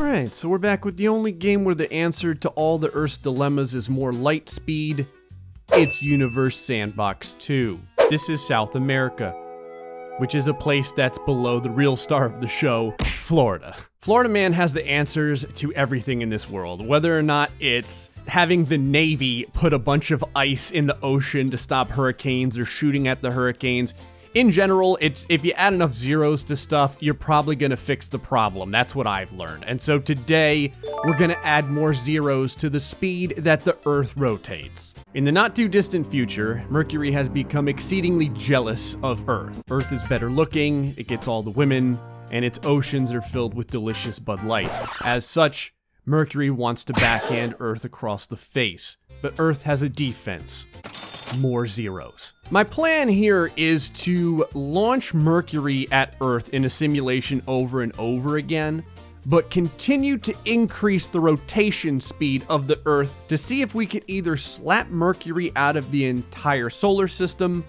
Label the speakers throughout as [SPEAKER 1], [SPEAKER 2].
[SPEAKER 1] Alright, so we're back with the only game where the answer to all the Earth's dilemmas is more light speed. It's Universe Sandbox 2. This is South America, which is a place that's below the real star of the show, Florida. Florida Man has the answers to everything in this world, whether or not it's having the Navy put a bunch of ice in the ocean to stop hurricanes or shooting at the hurricanes. In general, it's if you add enough zeros to stuff, you're probably gonna fix the problem. That's what I've learned. And so today, we're gonna add more zeros to the speed that the Earth rotates. In the not too distant future, Mercury has become exceedingly jealous of Earth. Earth is better looking, it gets all the women, and its oceans are filled with delicious Bud Light. As such, Mercury wants to backhand Earth across the face, but Earth has a defense. More zeros. My plan here is to launch Mercury at Earth in a simulation over and over again, but continue to increase the rotation speed of the Earth to see if we could either slap Mercury out of the entire solar system,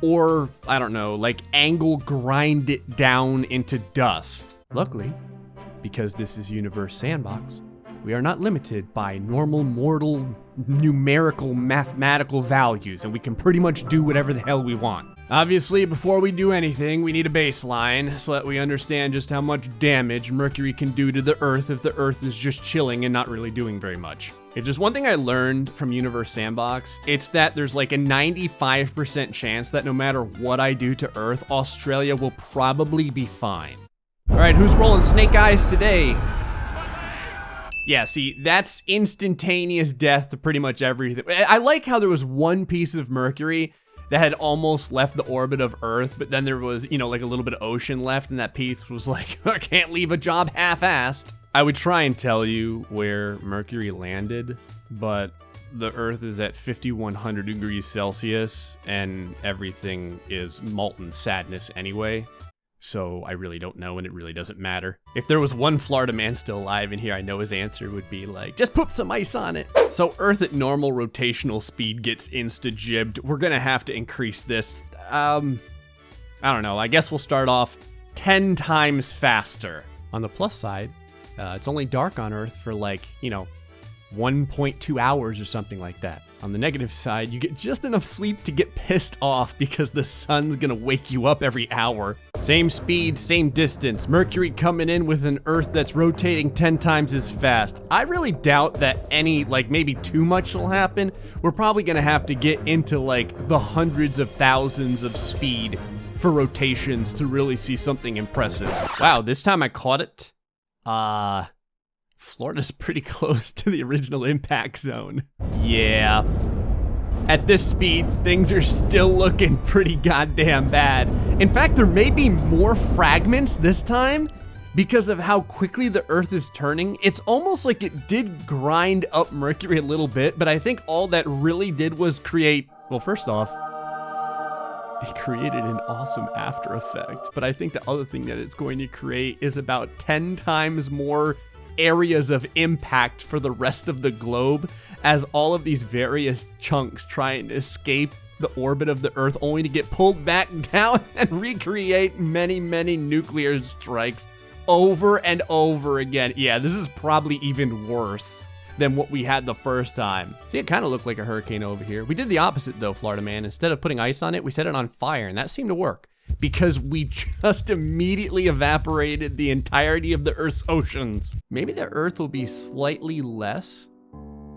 [SPEAKER 1] or, I don't know, like angle grind it down into dust. Luckily, because this is Universe Sandbox, we are not limited by normal mortal numerical mathematical values, and we can pretty much do whatever the hell we want. Obviously, before we do anything, we need a baseline so that we understand just how much damage Mercury can do to the Earth if the Earth is just chilling and not really doing very much. If there's one thing I learned from Universe Sandbox, it's that there's like a 95% chance that no matter what I do to Earth, Australia will probably be fine. All right, who's rolling snake eyes today? Yeah, see, that's instantaneous death to pretty much everything. I like how there was one piece of Mercury that had almost left the orbit of Earth, but then there was, you know, like a little bit of ocean left, and that piece was like, I can't leave a job half-assed. I would try and tell you where Mercury landed, but the Earth is at 5,100 degrees Celsius, and everything is molten sadness anyway. So I really don't know, and it really doesn't matter. If there was one Florida man still alive in here, I know his answer would be like, just put some ice on it. So Earth at normal rotational speed gets insta-jibbed. We're gonna have to increase this. I don't know, I guess we'll start off 10 times faster. On the plus side, it's only dark on Earth for like, 1.2 hours or something like that. On the negative side, you get just enough sleep to get pissed off because the sun's gonna wake you up every hour. Same speed, same distance. Mercury coming in with an Earth that's rotating 10 times as fast. I really doubt that any, maybe too much will happen. We're probably gonna have to get into the hundreds of thousands of speed for rotations to really see something impressive. Wow, this time I caught it. Florida's pretty close to the original impact zone. Yeah. At this speed, things are still looking pretty goddamn bad. In fact, there may be more fragments this time because of how quickly the Earth is turning. It's almost like it did grind up Mercury a little bit, but I think all that really did was create, well, first off, it created an awesome after effect. But I think the other thing that it's going to create is about 10 times more areas of impact for the rest of the globe as all of these various chunks trying to escape the orbit of the Earth only to get pulled back down and recreate many, many nuclear strikes over and over again. Yeah, this is probably even worse than what we had the first time. See, it kind of looked like a hurricane over here. We did the opposite though, Florida Man. Instead of putting ice on it, we set it on fire, and that seemed to work because we just immediately evaporated the entirety of the Earth's oceans. Maybe the Earth will be slightly less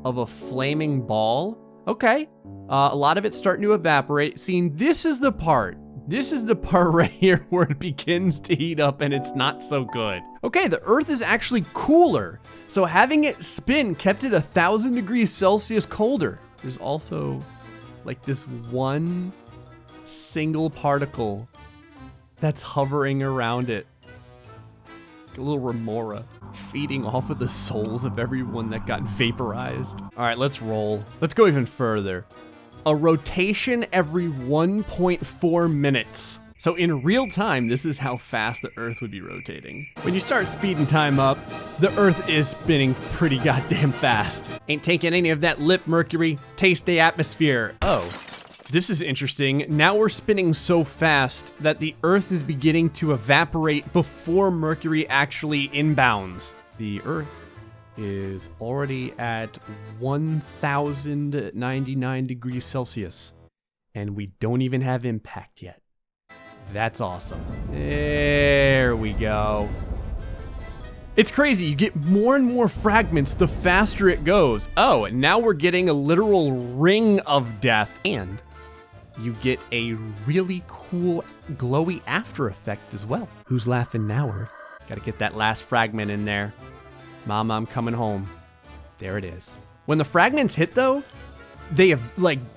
[SPEAKER 1] of a flaming ball. Okay, a lot of it's starting to evaporate. See, this is the part right here where it begins to heat up and it's not so good. Okay, the Earth is actually cooler. So having it spin kept it 1,000 degrees Celsius colder. There's also this one single particle that's hovering around it. A little remora feeding off of the souls of everyone that got vaporized. All right, let's roll. Let's go even further. A rotation every 1.4 minutes. So in real time, this is how fast the Earth would be rotating. When you start speeding time up, the Earth is spinning pretty goddamn fast. Ain't taking any of that lip, Mercury. Taste the atmosphere. Oh. This is interesting. Now we're spinning so fast that the Earth is beginning to evaporate before Mercury actually inbounds. The Earth is already at 1,099 degrees Celsius, and we don't even have impact yet. That's awesome. There we go. It's crazy. You get more and more fragments the faster it goes. Oh, and now we're getting a literal ring of death, and you get a really cool glowy after effect as well. Who's laughing now, Earth? Gotta get that last fragment in there. Mama, I'm coming home. There it is. When the fragments hit though, they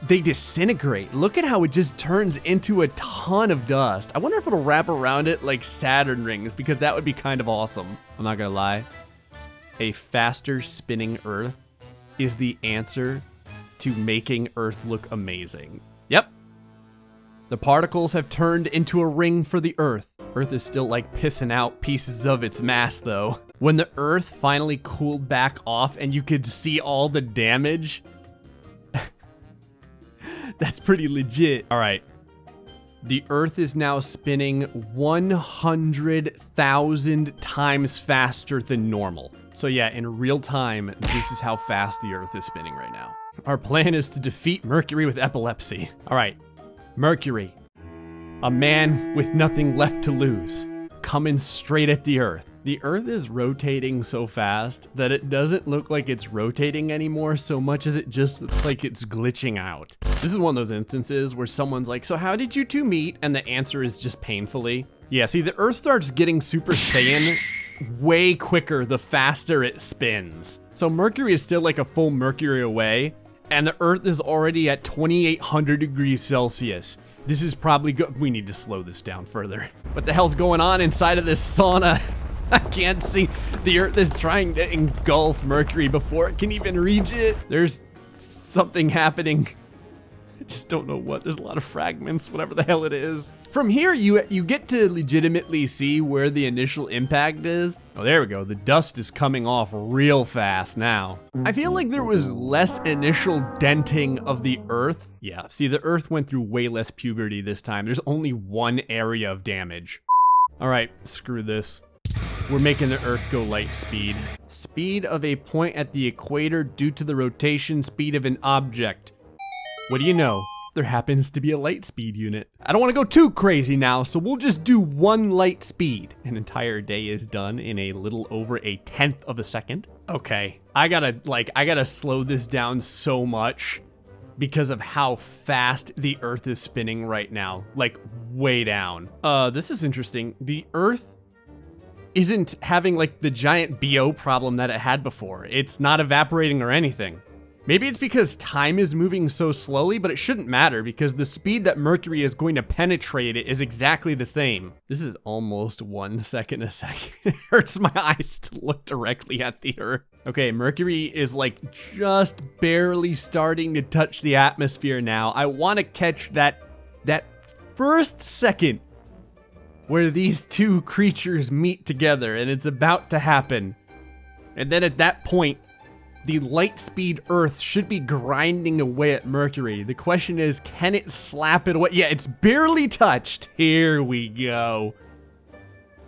[SPEAKER 1] disintegrate. Look at how it just turns into a ton of dust. I wonder if it'll wrap around it like Saturn rings, because that would be kind of awesome. I'm not gonna lie. A faster spinning Earth is the answer to making Earth look amazing. Yep. The particles have turned into a ring for the Earth. Earth is still like pissing out pieces of its mass though. When the Earth finally cooled back off and you could see all the damage, that's pretty legit. All right. The Earth is now spinning 100,000 times faster than normal. So yeah, in real time, this is how fast the Earth is spinning right now. Our plan is to defeat Mercury with epilepsy. All right, Mercury, a man with nothing left to lose, coming straight at the Earth. The Earth is rotating so fast that it doesn't look like it's rotating anymore so much as it just looks like it's glitching out. This is one of those instances where someone's like, so how did you two meet? And the answer is just painfully. Yeah, see, the Earth starts getting Super Saiyan way quicker the faster it spins. So Mercury is still like a full Mercury away, and the Earth is already at 2,800 degrees Celsius. This is probably good. We need to slow this down further. What the hell's going on inside of this sauna? I can't see. The Earth is trying to engulf Mercury before it can even reach it. There's something happening. I just don't know what. There's a lot of fragments, whatever the hell it is. From here, you get to legitimately see where the initial impact is. Oh, there we go. The dust is coming off real fast now. I feel like there was less initial denting of the Earth. Yeah, see, the Earth went through way less puberty this time. There's only one area of damage. All right, screw this. We're making the Earth go light speed. Speed of a point at the equator due to the rotation speed of an object. What do you know? There happens to be a light speed unit. I don't want to go too crazy now, so we'll just do one light speed. An entire day is done in a little over a 1/10 of a second. Okay, I gotta slow this down so much because of how fast the Earth is spinning right now. Like, way down. This is interesting. The Earth isn't having like the giant BO problem that it had before. It's not evaporating or anything. Maybe it's because time is moving so slowly, but it shouldn't matter because the speed that Mercury is going to penetrate it is exactly the same. This is almost 1 second a second. It hurts my eyes to look directly at the Earth. Okay, Mercury is like just barely starting to touch the atmosphere now. I want to catch that first second where these two creatures meet together, and it's about to happen. And then at that point, the light speed Earth should be grinding away at Mercury. The question is, can it slap it away? Yeah, it's barely touched. Here we go.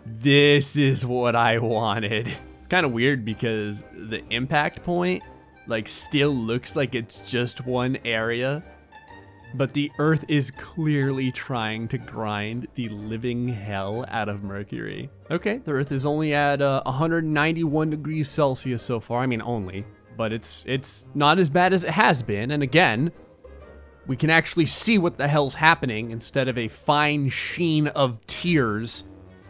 [SPEAKER 1] This is what I wanted. It's kind of weird because the impact point like still looks like it's just one area, but the Earth is clearly trying to grind the living hell out of Mercury. Okay, the Earth is only at 191 degrees Celsius so far. I mean, only. But it's not as bad as it has been. And again, we can actually see what the hell's happening instead of a fine sheen of tears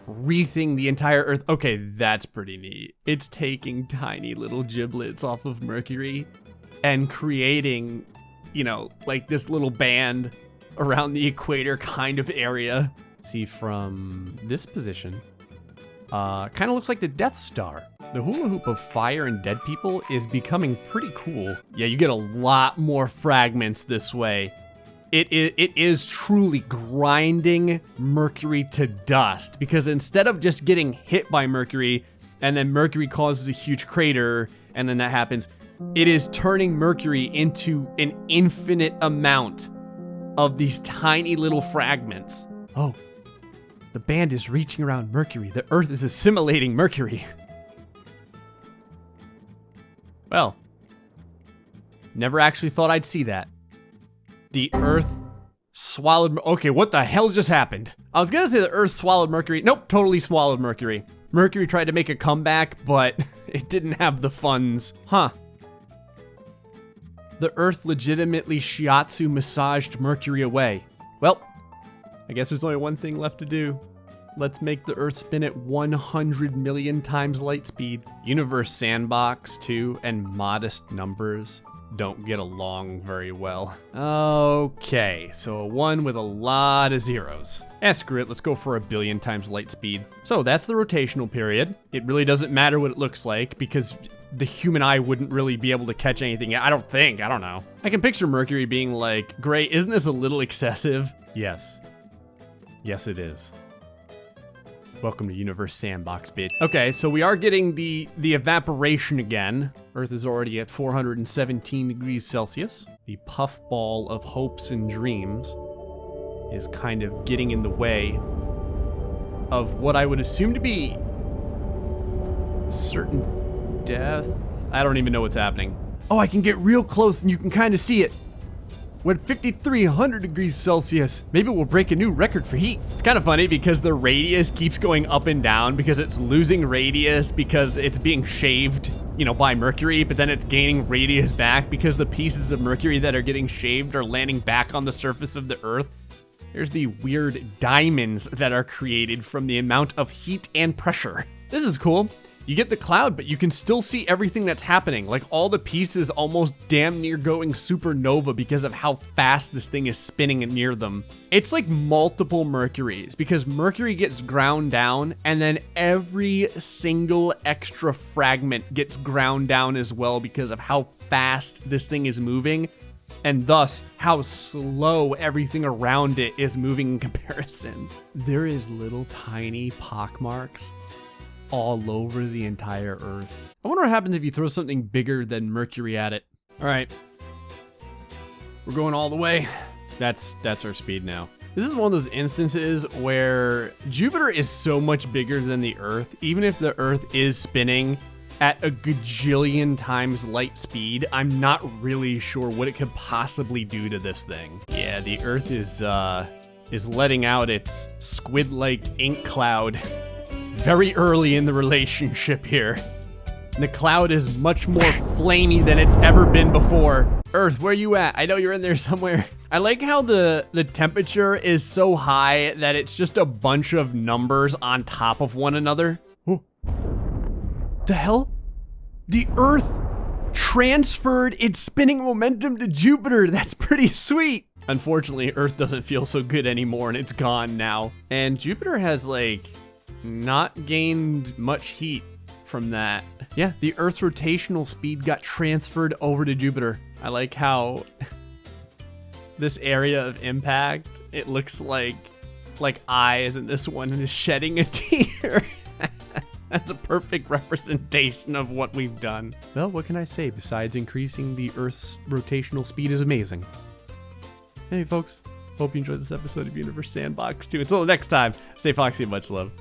[SPEAKER 1] wreathing the entire Earth. Okay, that's pretty neat. It's taking tiny little giblets off of Mercury and creating, you know, like this little band around the equator kind of area. See, from this position, kind of looks like the Death Star. The hula hoop of fire and dead people is becoming pretty cool. Yeah, you get a lot more fragments this way. It is truly grinding Mercury to dust, because instead of just getting hit by Mercury and then Mercury causes a huge crater and then that happens, it is turning Mercury into an infinite amount of these tiny little fragments. Oh, the band is reaching around Mercury. The Earth is assimilating Mercury. Well, never actually thought I'd see that. The Earth swallowed... Okay, what the hell just happened? I was gonna say the Earth swallowed Mercury. Nope, totally swallowed Mercury. Mercury tried to make a comeback, but it didn't have the funds. Huh. The Earth legitimately shiatsu massaged Mercury away. Well, I guess there's only one thing left to do. Let's make the Earth spin at 100 million times light speed. Universe Sandbox 2 and modest numbers don't get along very well. Okay, so a 1 with a lot of zeros. Screw it, let's go for 1 billion times light speed. So that's the rotational period. It really doesn't matter what it looks like because the human eye wouldn't really be able to catch anything. I don't think, I don't know. I can picture Mercury being like, Gray, isn't this a little excessive? Yes. Yes, it is. Welcome to Universe Sandbox, bitch. Okay, so we are getting the evaporation again. Earth is already at 417 degrees Celsius. The puffball of hopes and dreams is kind of getting in the way of what I would assume to be certain death. I don't even know what's happening. Oh, I can get real close and you can kind of see it. We're at 5,300 degrees Celsius. Maybe we'll break a new record for heat. It's kind of funny because the radius keeps going up and down because it's losing radius because it's being shaved, you know, by Mercury, but then it's gaining radius back because the pieces of Mercury that are getting shaved are landing back on the surface of the Earth. There's the weird diamonds that are created from the amount of heat and pressure. This is cool. You get the cloud, but you can still see everything that's happening. Like all the pieces almost damn near going supernova because of how fast this thing is spinning near them. It's like multiple Mercuries because Mercury gets ground down and then every single extra fragment gets ground down as well because of how fast this thing is moving and thus how slow everything around it is moving in comparison. There is little tiny pockmarks all over the entire Earth. I wonder what happens if you throw something bigger than Mercury at it. All right, we're going all the way. That's our speed now. This is one of those instances where Jupiter is so much bigger than the Earth. Even if the Earth is spinning at a gajillion times light speed, I'm not really sure what it could possibly do to this thing. Yeah, the Earth is letting out its squid-like ink cloud very early in the relationship here. The cloud is much more flamey than it's ever been before. Earth, where you at? I know you're in there somewhere. I like how the temperature is so high that it's just a bunch of numbers on top of one another. Oh. The hell? The Earth transferred its spinning momentum to Jupiter. That's pretty sweet. Unfortunately, Earth doesn't feel so good anymore and it's gone now. And Jupiter has like not gained much heat from that. Yeah, the Earth's rotational speed got transferred over to Jupiter. I like how this area of impact, it looks like eyes, and this one is shedding a tear. That's a perfect representation of what we've done. Well, what can I say besides increasing the Earth's rotational speed is amazing. Hey folks, hope you enjoyed this episode of Universe Sandbox 2. Until next time, stay foxy and much love.